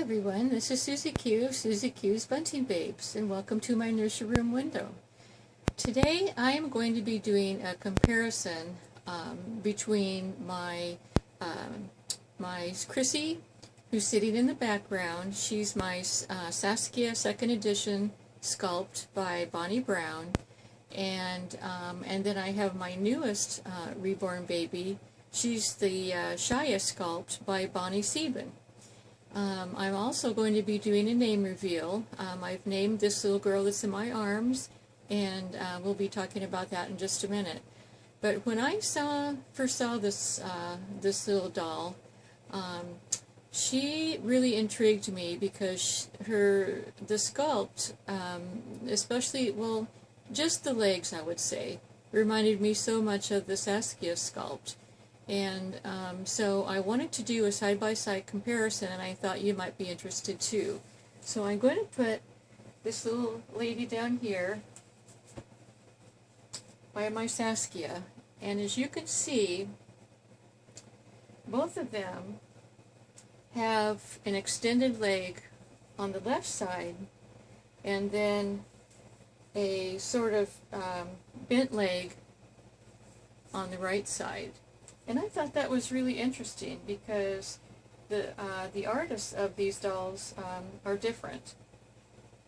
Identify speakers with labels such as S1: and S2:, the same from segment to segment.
S1: everyone, this is Susie Q of Susie Q's Bunting Babes, and welcome to my nursery room window. Today I am going to be doing a comparison between my Chrissy, who's sitting in the background. She's my SASKIA 2nd edition Sculpt by Bonnie Brown, and then I have my newest reborn baby. She's the Shaya Sculpt by Bonnie Sieben. I'm also going to be doing a name reveal. I've named this little girl that's in my arms, and we'll be talking about that in just a minute. But when I first saw this little doll, she really intrigued me because the sculpt, especially, well, just the legs, I would say, reminded me so much of the SASKIA Sculpt. And so I wanted to do a side-by-side comparison, and I thought you might be interested too. So I'm going to put this little lady down here by my SASKIA, and as you can see, both of them have an extended leg on the left side, and then a sort of bent leg on the right side. And I thought that was really interesting because the artists of these dolls are different,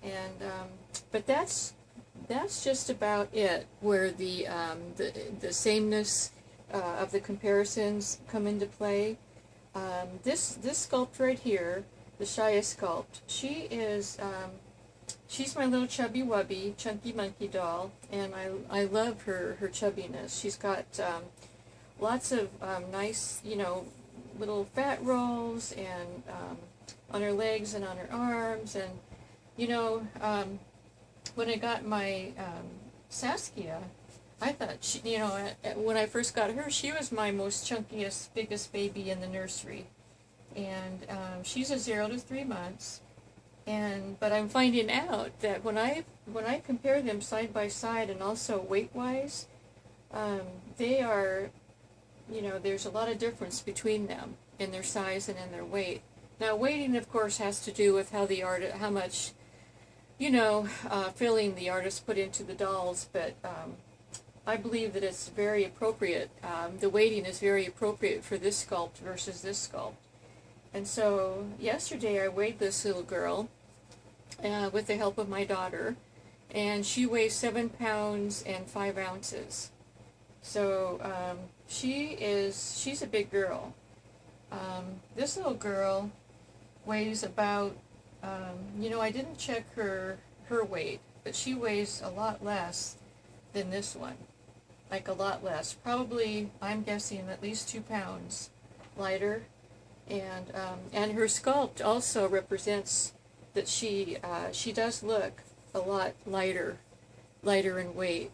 S1: and but that's just about it. Where the sameness of the comparisons come into play. This sculpt right here, the Shaya Sculpt, she's my little chubby wubby, chunky monkey doll, and I love her chubbiness. She's got lots of nice, little fat rolls and on her legs and on her arms. And, when I got my SASKIA, I thought, when I first got her, she was my most chunkiest, biggest baby in the nursery. And she's a 0 to 3 months. But I'm finding out that when I compare them side by side and also weight-wise, they are, there's a lot of difference between them in their size and in their weight. Now, weighting, of course, has to do with how much, filling the artist put into the dolls, but I believe that it's very appropriate. The weighting is very appropriate for this sculpt versus this sculpt. And so, yesterday I weighed this little girl with the help of my daughter, and she weighs 7 pounds and 5 ounces. So, she's a big girl. This little girl weighs about, I didn't check her weight, but she weighs a lot less than this one. Like a lot less. Probably, I'm guessing, at least 2 pounds lighter. And her sculpt also represents that she does look a lot lighter in weight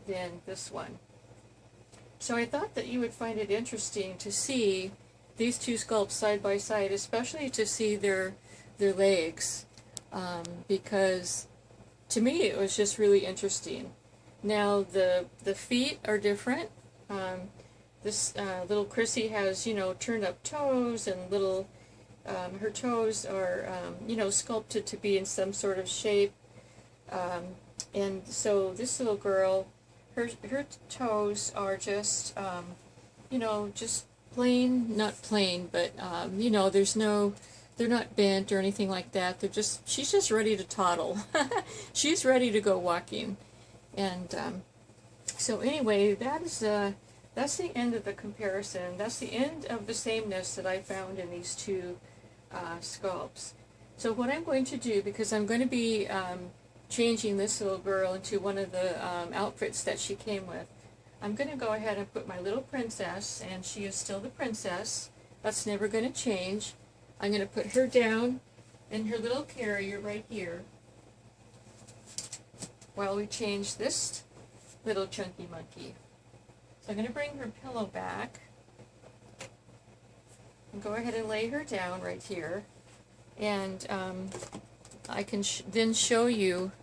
S1: than this one. So I thought that you would find it interesting to see these two sculpts side by side, especially to see their legs, because to me it was just really interesting. Now the feet are different. This little Chrissy has, turned up toes, and little her toes are sculpted to be in some sort of shape, and so this little girl, her toes are just, just plain, not plain, but, they're not bent or anything like that. She's just ready to toddle. She's ready to go walking. And so anyway, that's the end of the comparison. That's the end of the sameness that I found in these two sculpts. So what I'm going to do, because I'm going to be changing this little girl into one of the outfits that she came with, I'm going to go ahead and put my little princess, and she is still the princess. That's never going to change. I'm going to put her down in her little carrier right here while we change this little chunky monkey. So I'm going to bring her pillow back and go ahead and lay her down right here, and I can then show you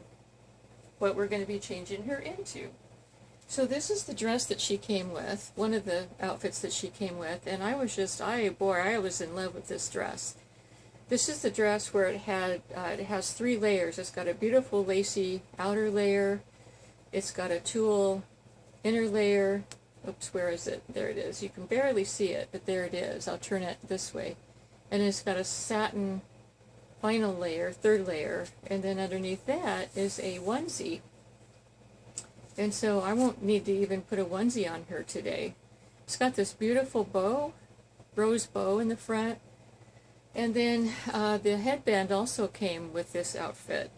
S1: what we're going to be changing her into. So this is the dress that she came with, one of the outfits that she came with, and I was just, I was in love with this dress. This is the dress where it has 3 layers. It's got a beautiful lacy outer layer. It's got a tulle inner layer. Oops, where is it? There it is. You can barely see it, but there it is. I'll turn it this way. And it's got a satin final layer, 3rd layer, and then underneath that is a onesie. And so I won't need to even put a onesie on her today. It's got this beautiful bow, rose bow in the front. And then the headband also came with this outfit,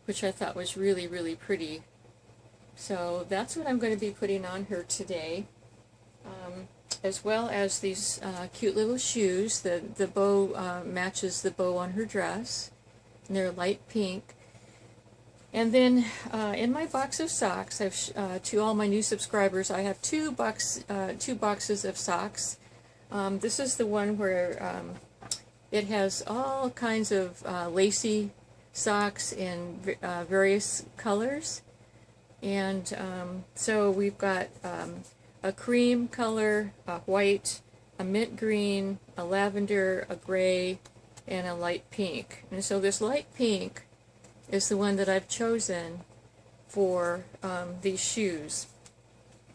S1: which I thought was really, really pretty. So that's what I'm going to be putting on her today, as well as these cute little shoes. The bow matches the bow on her dress, and they're light pink. And then in my box of socks, to all my new subscribers, I have two boxes of socks. This is the one where it has all kinds of lacy socks in various colors. And so we've got a cream color, a white, a mint green, a lavender, a gray, and a light pink. And so this light pink is the one that I've chosen for these shoes.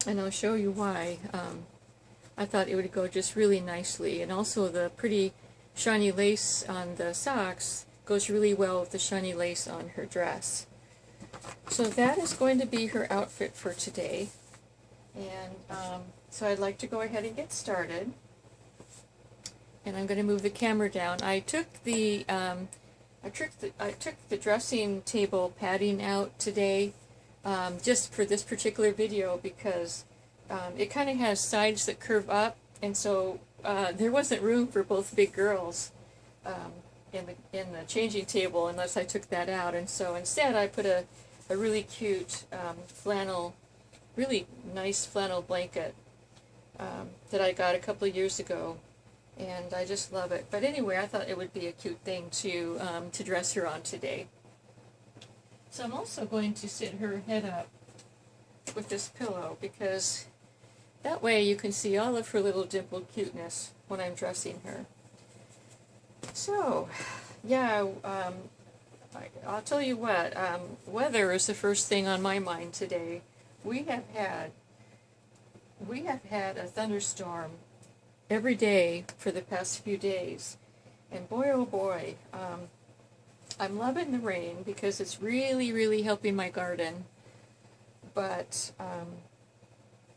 S1: And I'll show you why. I thought it would go just really nicely. And also the pretty shiny lace on the socks goes really well with the shiny lace on her dress. So that is going to be her outfit for today. And so I'd like to go ahead and get started. And I'm going to move the camera down. I took the dressing table padding out today just for this particular video because it kind of has sides that curve up, and so there wasn't room for both big girls in the changing table unless I took that out. And so instead I put a really cute flannel, really nice flannel blanket that I got a couple of years ago, and I just love it. But anyway, I thought it would be a cute thing to dress her on today. So I'm also going to sit her head up with this pillow because that way you can see all of her little dimpled cuteness when I'm dressing her. So, yeah, I'll tell you what, weather is the first thing on my mind today. We have had a thunderstorm every day for the past few days, and boy oh boy, I'm loving the rain because it's really, really helping my garden. But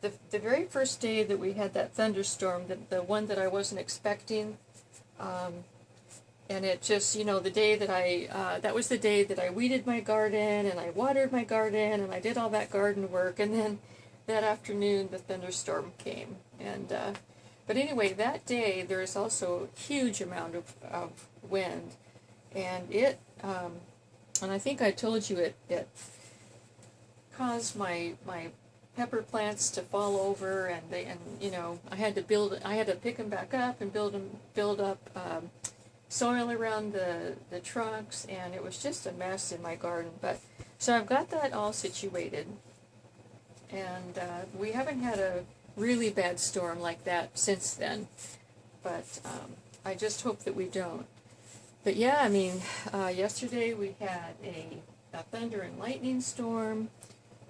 S1: the very first day that we had that thunderstorm, the one that I wasn't expecting, and it just, you know, the day that that was the day that I weeded my garden and I watered my garden and I did all that garden work, and then that afternoon the thunderstorm came. And but anyway, that day there is also a huge amount of wind, and and I think I told you it caused my pepper plants to fall over, and you know, I had to pick them back up and build up soil around the trunks, and it was just a mess in my garden. But so I've got that all situated, and we haven't had a really bad storm like that since then, but I just hope that we don't. But yeah, I mean, yesterday we had a thunder and lightning storm,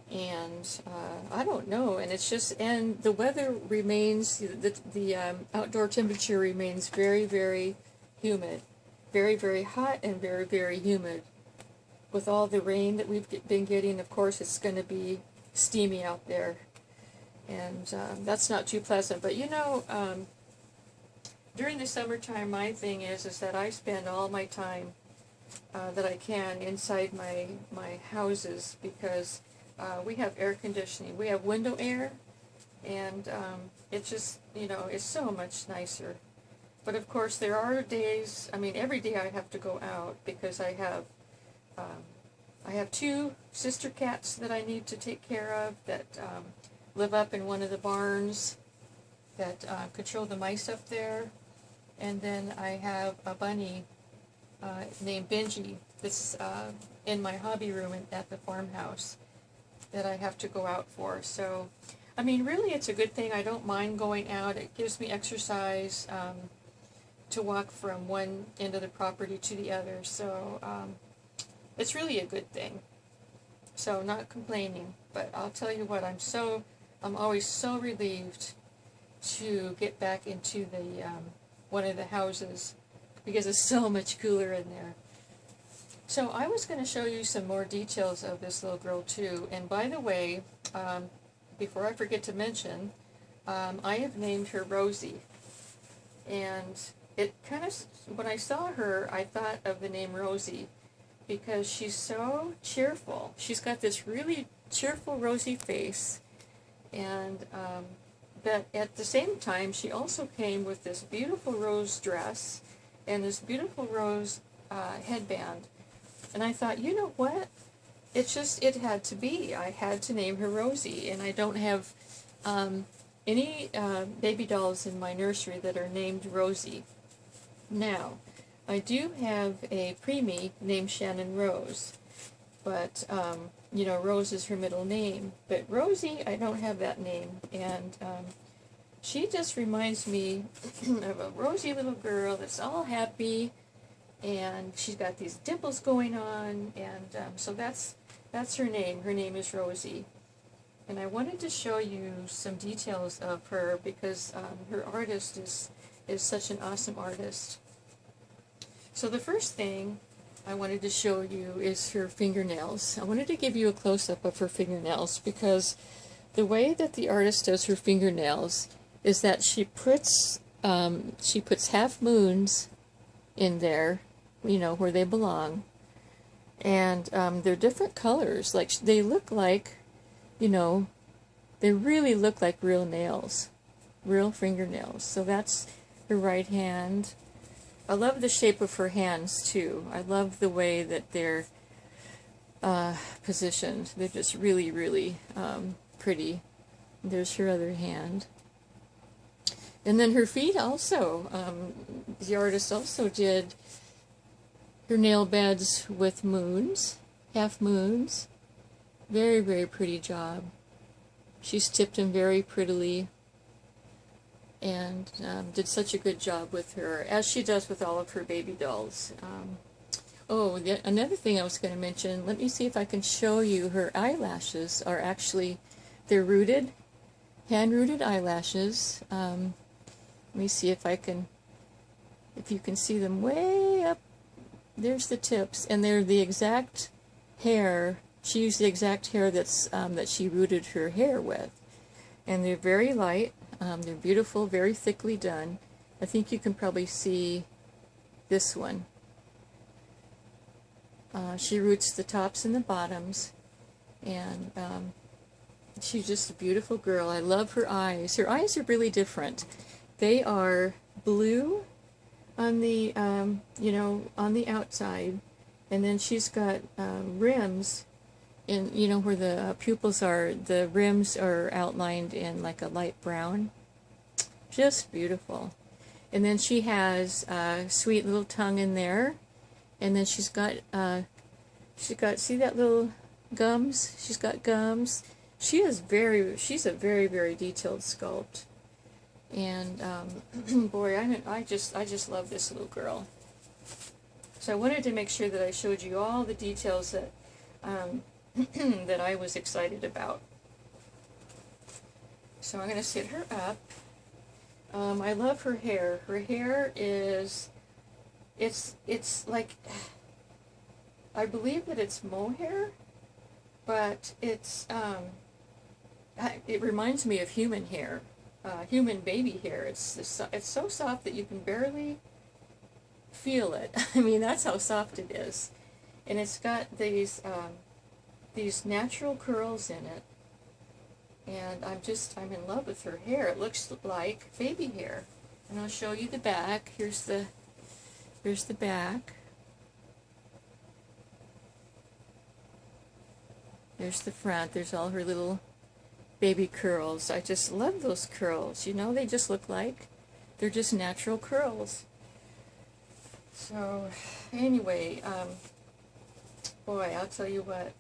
S1: and I don't know, and it's just, and the weather remains, the outdoor temperature remains very, very humid, very, very hot and very, very humid. With all the rain that we've been getting, of course, it's going to be steamy out there, and that's not too pleasant. But you know, during the summertime, my thing is that I spend all my time that I can inside my houses, because we have air conditioning, we have window air, and it's just, you know, it's so much nicer. But of course there are days, I mean every day I have to go out because I have 2 sister cats that I need to take care of that live up in one of the barns that control the mice up there. And then I have a bunny named Benji that's in my hobby room at the farmhouse that I have to go out for. So, I mean, really it's a good thing. I don't mind going out. It gives me exercise to walk from one end of the property to the other. So it's really a good thing. So not complaining, but I'll tell you what, I'm always so relieved to get back into the one of the houses because it's so much cooler in there. So I was going to show you some more details of this little girl too. And by the way, before I forget to mention, I have named her Rosie. And it kind of, when I saw her, I thought of the name Rosie because she's so cheerful. She's got this really cheerful rosy face, and but at the same time, she also came with this beautiful rose dress and this beautiful rose headband. And I thought, you know what? It had to be. I had to name her Rosie, and I don't have any baby dolls in my nursery that are named Rosie. Now, I do have a preemie named Shannon Rose, but, you know, Rose is her middle name. But Rosie, I don't have that name, and she just reminds me of a rosy little girl that's all happy, and she's got these dimples going on, and so that's her name. Her name is Rosie. And I wanted to show you some details of her because her artist is such an awesome artist. So the first thing I wanted to show you is her fingernails. I wanted to give you a close-up of her fingernails because the way that the artist does her fingernails is that she puts half moons in there, you know, where they belong, and they're different colors. Like, they look like, you know, they really look like real nails, real fingernails. So that's her right hand. I love the shape of her hands too. I love the way that they're positioned. They're just really, really pretty. There's her other hand. And then her feet also. The artist also did her nail beds with moons, half moons. Very, very pretty job. She's tipped them very prettily, and did such a good job with her, as she does with all of her baby dolls. Another thing I was going to mention, let me see if I can show you, her eyelashes are actually, they're rooted, hand-rooted eyelashes. Let me see if you can see them way up. There's the tips, and they're the exact hair. She used the exact hair that's that she rooted her hair with, and they're very light. They're beautiful, very thickly done. I think you can probably see this one. She roots the tops and the bottoms, and she's just a beautiful girl. I love her eyes. Her eyes are really different. They are blue on the you know, on the outside, and then she's got rims. And you know where the pupils are, the rims are outlined in like a light brown. Just beautiful. And then she has a sweet little tongue in there. And then she's got see that little gums? She's got gums. She's a very, very detailed sculpt. And boy, I just love this little girl. So I wanted to make sure that I showed you all the details that that I was excited about. So I'm going to sit her up. I love her hair. Her hair is, it's like, I believe that it's mohair, but it reminds me of human hair, human baby hair. It's so soft that you can barely feel it. I mean, that's how soft it is. And it's got these natural curls in it, and I'm in love with her hair. It looks like baby hair. And I'll show you the back. Here's the back. There's the front. There's all her little baby curls. I just love those curls. You know, they just look like they're just natural curls. So anyway, boy, I'll tell you what.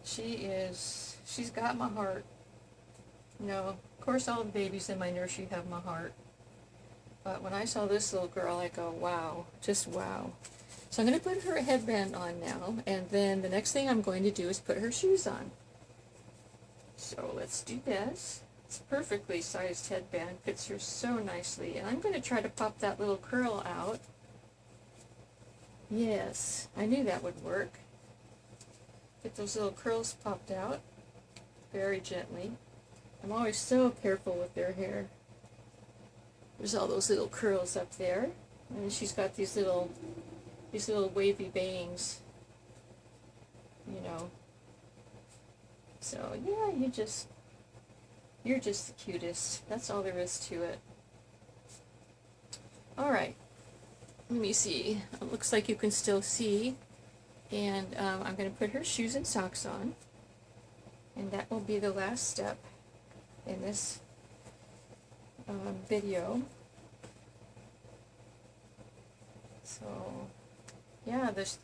S1: She's got my heart. You know, of course all the babies in my nursery have my heart. But when I saw this little girl, I go, wow, just wow. So I'm going to put her headband on now, and then the next thing I'm going to do is put her shoes on. So let's do this. It's a perfectly sized headband, fits her so nicely. And I'm going to try to pop that little curl out. Yes, I knew that would work. Get those little curls popped out very gently. I'm always so careful with their hair. There's all those little curls up there, and she's got these little wavy bangs, you know. So yeah, you're just the cutest. That's all there is to it. All right, let me see. It looks like you can still see, and I'm going to put her shoes and socks on, and that will be the last step in this video. So yeah, this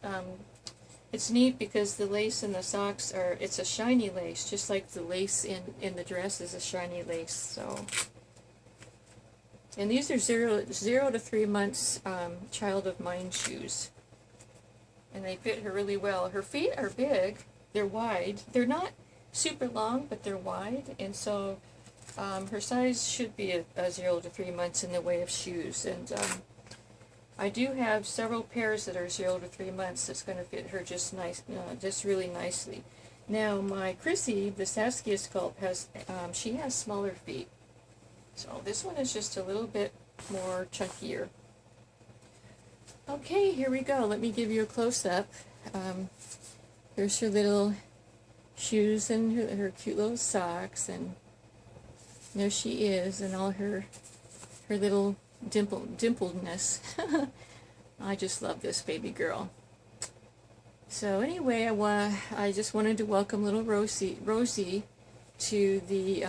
S1: it's neat because the lace in the socks it's a shiny lace, just like the lace in the dress is a shiny lace. So, and these are 0 to 3 months child of mine shoes, and they fit her really well. Her feet are big, they're wide, they're not super long, but they're wide, and so her size should be a 0 to 3 months in the way of shoes. And I do have several pairs that are 0 to 3 months that's going to fit her just really nicely. Now my Chrissy, the SASKIA Sculpt, she has smaller feet, so this one is just a little bit more chunkier. Okay, here we go. Let me give you a close-up. Here's her little shoes and her cute little socks, and there she is, and all her little dimpledness. I just love this baby girl. So anyway, I just wanted to welcome little Rosie to the,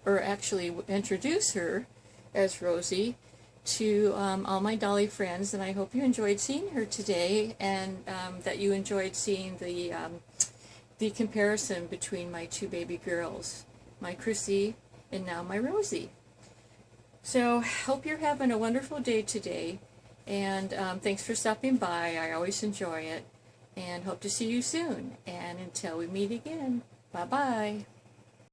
S1: or actually introduce her as Rosie to all my dolly friends, and I hope you enjoyed seeing her today, and that you enjoyed seeing the comparison between my two baby girls, my Chrissy and now my Rosie. So, hope you're having a wonderful day today, and thanks for stopping by. I always enjoy it, and hope to see you soon. And until we meet again, bye-bye.